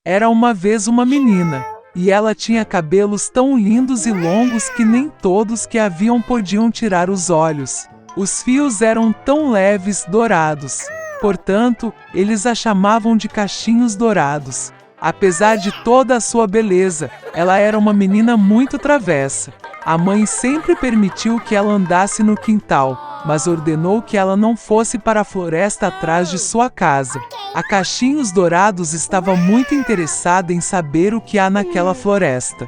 Era uma vez uma menina, e ela tinha cabelos tão lindos e longos que nem todos que a viam podiam tirar os olhos. Os fios eram tão leves, dourados. Portanto, eles a chamavam de cachinhos dourados. Apesar de toda a sua beleza, ela era uma menina muito travessa. A mãe sempre permitiu que ela andasse no quintal, mas ordenou que ela não fosse para a floresta atrás de sua casa. A Cachinhos Dourados estava muito interessada em saber o que há naquela floresta.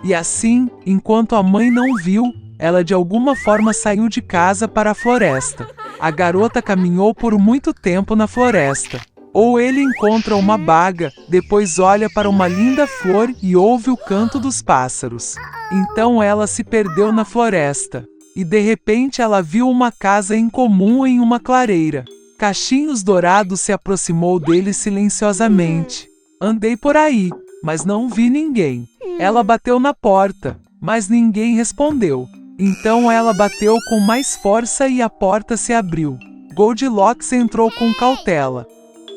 E assim, enquanto a mãe não viu, ela de alguma forma saiu de casa para a floresta. A garota caminhou por muito tempo na floresta. Ou ele encontra uma baga, depois olha para uma linda flor e ouve o canto dos pássaros. Então ela se perdeu na floresta. E de repente ela viu uma casa incomum em uma clareira. Cachinhos Dourados se aproximou dele silenciosamente. Andei por aí, mas não vi ninguém. Ela bateu na porta, mas ninguém respondeu. Então ela bateu com mais força e a porta se abriu. Goldilocks entrou com cautela.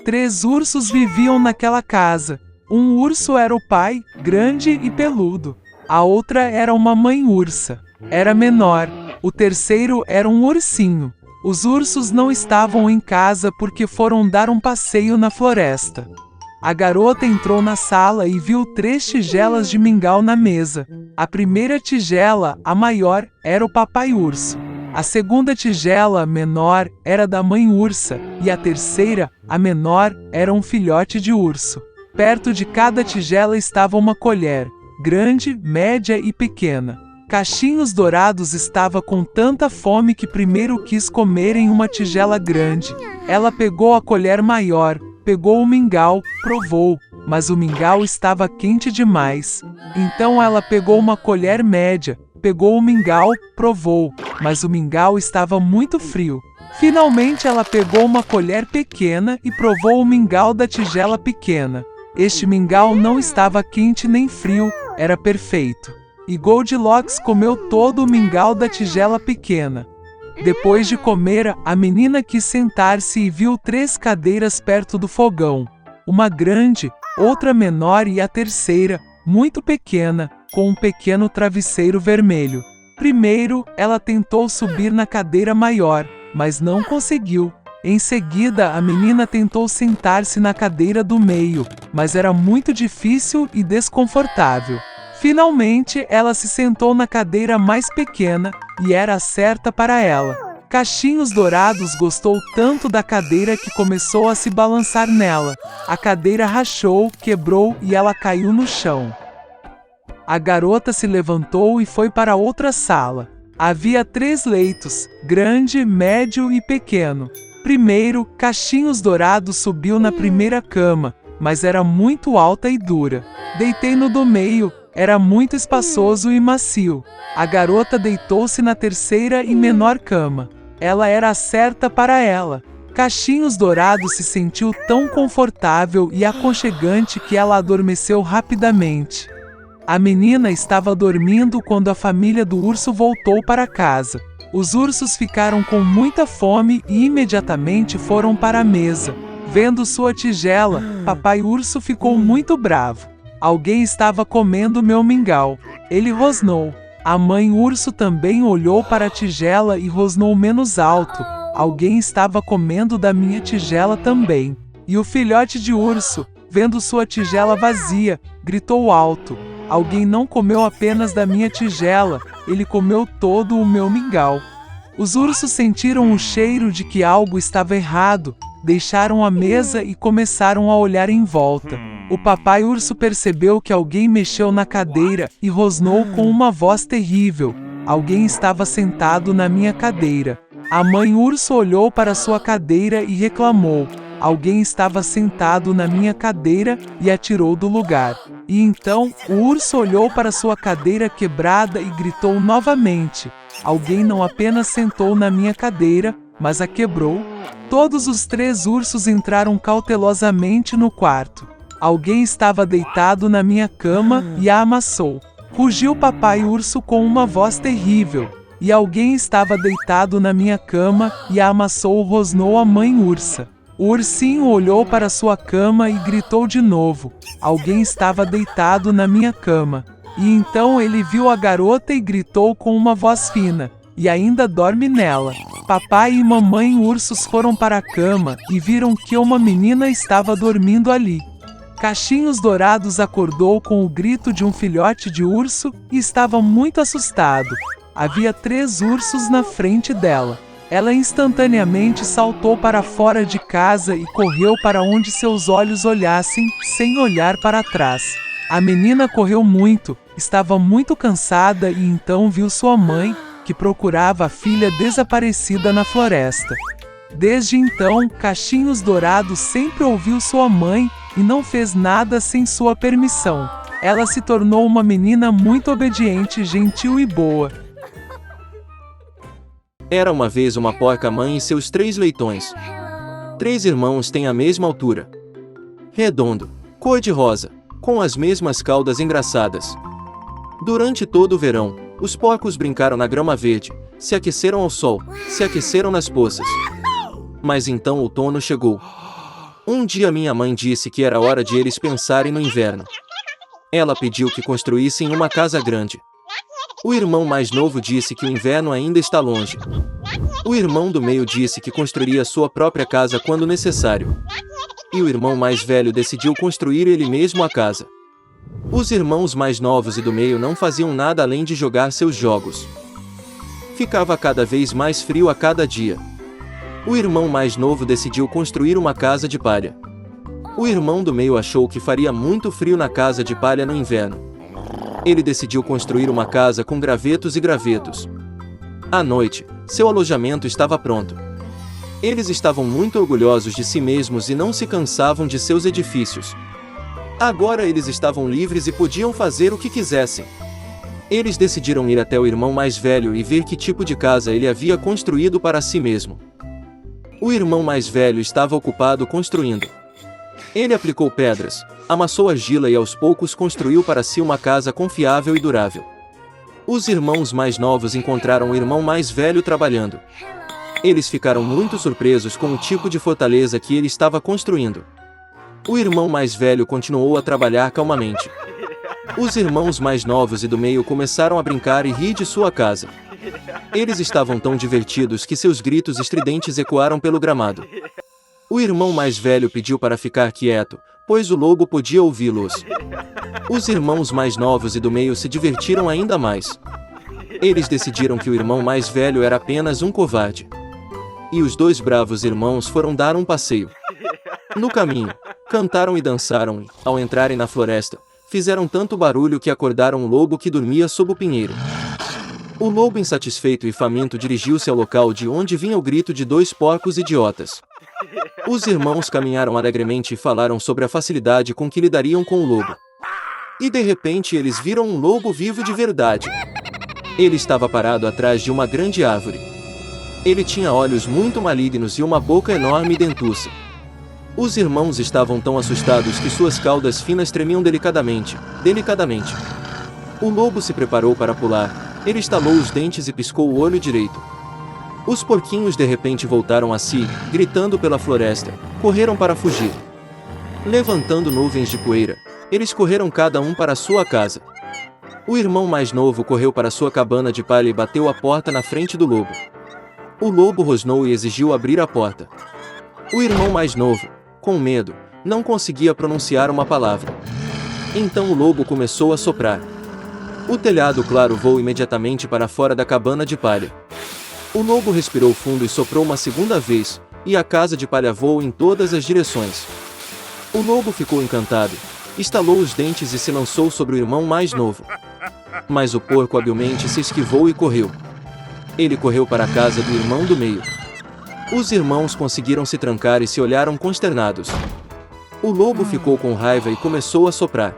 3 ursos viviam naquela casa. Um urso era o pai, grande e peludo. A outra era uma mãe ursa. Era menor. O terceiro era um ursinho. Os ursos não estavam em casa porque foram dar um passeio na floresta. A garota entrou na sala e viu 3 tigelas de mingau na mesa. A primeira tigela, a maior, era o papai urso. A segunda tigela, menor, era da mãe ursa, e a terceira, a menor, era um filhote de urso. Perto de cada tigela estava uma colher, grande, média e pequena. Cachinhos Dourados estava com tanta fome que primeiro quis comer em uma tigela grande. Ela pegou a colher maior, pegou o mingau, provou, mas o mingau estava quente demais. Então ela pegou uma colher média, pegou o mingau, provou, mas o mingau estava muito frio. Finalmente ela pegou uma colher pequena e provou o mingau da tigela pequena. Este mingau não estava quente nem frio, era perfeito. E Goldilocks comeu todo o mingau da tigela pequena. Depois de comer, a menina quis sentar-se e viu 3 cadeiras perto do fogão. Uma grande, outra menor e a terceira, muito pequena, com um pequeno travesseiro vermelho. Primeiro, ela tentou subir na cadeira maior, mas não conseguiu. Em seguida, a menina tentou sentar-se na cadeira do meio, mas era muito difícil e desconfortável. Finalmente, ela se sentou na cadeira mais pequena, e era a certa para ela. Cachinhos Dourados gostou tanto da cadeira que começou a se balançar nela. A cadeira rachou, quebrou e ela caiu no chão. A garota se levantou e foi para outra sala. Havia 3 leitos, grande, médio e pequeno. Primeiro, Cachinhos Dourados subiu na primeira cama, mas era muito alta e dura. Deitei no do meio, era muito espaçoso e macio. A garota deitou-se na terceira e menor cama. Ela era a certa para ela. Cachinhos Dourados se sentiu tão confortável e aconchegante que ela adormeceu rapidamente. A menina estava dormindo quando a família do urso voltou para casa. Os ursos ficaram com muita fome e imediatamente foram para a mesa. Vendo sua tigela, papai urso ficou muito bravo. Alguém estava comendo meu mingau. Ele rosnou. A mãe urso também olhou para a tigela e rosnou menos alto. Alguém estava comendo da minha tigela também. E o filhote de urso, vendo sua tigela vazia, gritou alto. Alguém não comeu apenas da minha tigela, ele comeu todo o meu mingau. Os ursos sentiram o cheiro de que algo estava errado, deixaram a mesa e começaram a olhar em volta. O papai urso percebeu que alguém mexeu na cadeira e rosnou com uma voz terrível. Alguém estava sentado na minha cadeira. A mãe urso olhou para sua cadeira e reclamou. Alguém estava sentado na minha cadeira e a tirou do lugar. E então, o urso olhou para sua cadeira quebrada e gritou novamente. Alguém não apenas sentou na minha cadeira, mas a quebrou. Todos os 3 ursos entraram cautelosamente no quarto. Alguém estava deitado na minha cama e a amassou. Rugiu papai urso com uma voz terrível. E alguém estava deitado na minha cama e a amassou, rosnou a mãe ursa. O ursinho olhou para sua cama e gritou de novo. Alguém estava deitado na minha cama. E então ele viu a garota e gritou com uma voz fina. E ainda dorme nela. Papai e mamãe ursos foram para a cama e viram que uma menina estava dormindo ali. Cachinhos Dourados acordou com o grito de um filhote de urso e estava muito assustado. Havia 3 ursos na frente dela. Ela instantaneamente saltou para fora de casa e correu para onde seus olhos olhassem, sem olhar para trás. A menina correu muito, estava muito cansada e então viu sua mãe, que procurava a filha desaparecida na floresta. Desde então, Cachinhos Dourados sempre ouviu sua mãe e não fez nada sem sua permissão. Ela se tornou uma menina muito obediente, gentil e boa. Era uma vez uma porca-mãe e seus 3 leitões. 3 irmãos têm a mesma altura. Redondo, cor-de-rosa, com as mesmas caudas engraçadas. Durante todo o verão, os porcos brincaram na grama verde, se aqueceram ao sol, se aqueceram nas poças. Mas então o outono chegou. Um dia minha mãe disse que era hora de eles pensarem no inverno. Ela pediu que construíssem uma casa grande. O irmão mais novo disse que o inverno ainda está longe. O irmão do meio disse que construiria sua própria casa quando necessário. E o irmão mais velho decidiu construir ele mesmo a casa. Os irmãos mais novos e do meio não faziam nada além de jogar seus jogos. Ficava cada vez mais frio a cada dia. O irmão mais novo decidiu construir uma casa de palha. O irmão do meio achou que faria muito frio na casa de palha no inverno. Ele decidiu construir uma casa com gravetos e gravetos. À noite, seu alojamento estava pronto. Eles estavam muito orgulhosos de si mesmos e não se cansavam de seus edifícios. Agora eles estavam livres e podiam fazer o que quisessem. Eles decidiram ir até o irmão mais velho e ver que tipo de casa ele havia construído para si mesmo. O irmão mais velho estava ocupado construindo. Ele aplicou pedras, amassou argila e aos poucos construiu para si uma casa confiável e durável. Os irmãos mais novos encontraram o irmão mais velho trabalhando. Eles ficaram muito surpresos com o tipo de fortaleza que ele estava construindo. O irmão mais velho continuou a trabalhar calmamente. Os irmãos mais novos e do meio começaram a brincar e rir de sua casa. Eles estavam tão divertidos que seus gritos estridentes ecoaram pelo gramado. O irmão mais velho pediu para ficar quieto, pois o lobo podia ouvi-los. Os irmãos mais novos e do meio se divertiram ainda mais. Eles decidiram que o irmão mais velho era apenas um covarde. E os 2 bravos irmãos foram dar um passeio. No caminho, cantaram e dançaram e, ao entrarem na floresta, fizeram tanto barulho que acordaram o lobo que dormia sob o pinheiro. O lobo, insatisfeito e faminto, dirigiu-se ao local de onde vinha o grito de 2 porcos idiotas. Os irmãos caminharam alegremente e falaram sobre a facilidade com que lidariam com o lobo. E de repente eles viram um lobo vivo de verdade. Ele estava parado atrás de uma grande árvore. Ele tinha olhos muito malignos e uma boca enorme e dentuça. Os irmãos estavam tão assustados que suas caudas finas tremiam delicadamente. O lobo se preparou para pular. Ele estalou os dentes e piscou o olho direito. Os porquinhos de repente voltaram a si, gritando pela floresta. Correram para fugir. Levantando nuvens de poeira, eles correram cada um para sua casa. O irmão mais novo correu para sua cabana de palha e bateu a porta na frente do lobo. O lobo rosnou e exigiu abrir a porta. O irmão mais novo, com medo, não conseguia pronunciar uma palavra. Então o lobo começou a soprar. O telhado claro voou imediatamente para fora da cabana de palha. O lobo respirou fundo e soprou uma segunda vez, e a casa de palha voou em todas as direções. O lobo ficou encantado, estalou os dentes e se lançou sobre o irmão mais novo. Mas o porco habilmente se esquivou e correu. Ele correu para a casa do irmão do meio. Os irmãos conseguiram se trancar e se olharam consternados. O lobo ficou com raiva e começou a soprar.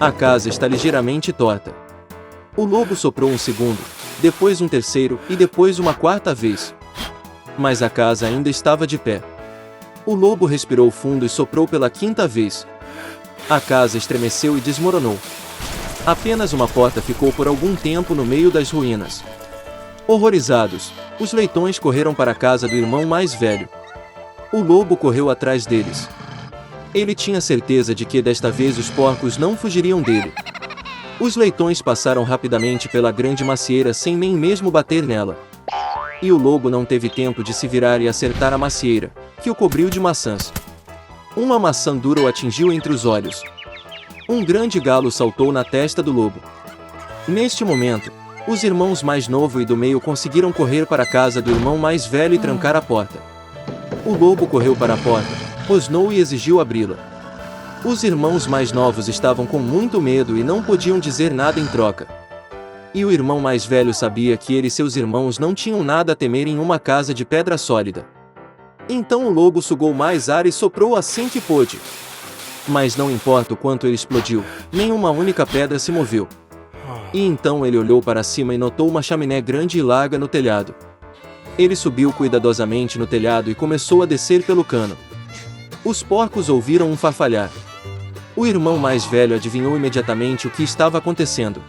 A casa está ligeiramente torta. O lobo soprou um segundo, depois um terceiro e depois uma quarta vez. Mas a casa ainda estava de pé. O lobo respirou fundo e soprou pela quinta vez. A casa estremeceu e desmoronou. Apenas uma porta ficou por algum tempo no meio das ruínas. Horrorizados, os leitões correram para a casa do irmão mais velho. O lobo correu atrás deles. Ele tinha certeza de que desta vez os porcos não fugiriam dele. Os leitões passaram rapidamente pela grande macieira sem nem mesmo bater nela. E o lobo não teve tempo de se virar e acertar a macieira, que o cobriu de maçãs. Uma maçã dura o atingiu entre os olhos. Um grande galo saltou na testa do lobo. Neste momento, os irmãos mais novo e do meio conseguiram correr para a casa do irmão mais velho e trancar a porta. O lobo correu para a porta, rosnou e exigiu abri-la. Os irmãos mais novos estavam com muito medo e não podiam dizer nada em troca. E o irmão mais velho sabia que ele e seus irmãos não tinham nada a temer em uma casa de pedra sólida. Então o lobo sugou mais ar e soprou assim que pôde. Mas não importa o quanto ele explodiu, nenhuma única pedra se moveu. E então ele olhou para cima e notou uma chaminé grande e larga no telhado. Ele subiu cuidadosamente no telhado e começou a descer pelo cano. Os porcos ouviram um farfalhar. O irmão mais velho adivinhou imediatamente o que estava acontecendo.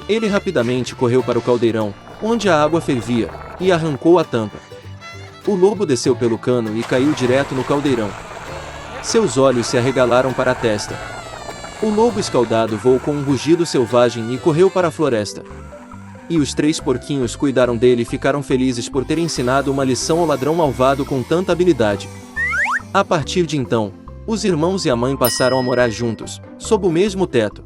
Ele rapidamente correu para o caldeirão, onde a água fervia, e arrancou a tampa. O lobo desceu pelo cano e caiu direto no caldeirão. Seus olhos se arregalaram para a testa. O lobo escaldado voou com um rugido selvagem e correu para a floresta. E os 3 porquinhos cuidaram dele e ficaram felizes por ter ensinado uma lição ao ladrão malvado com tanta habilidade. A partir de então, os irmãos e a mãe passaram a morar juntos, sob o mesmo teto.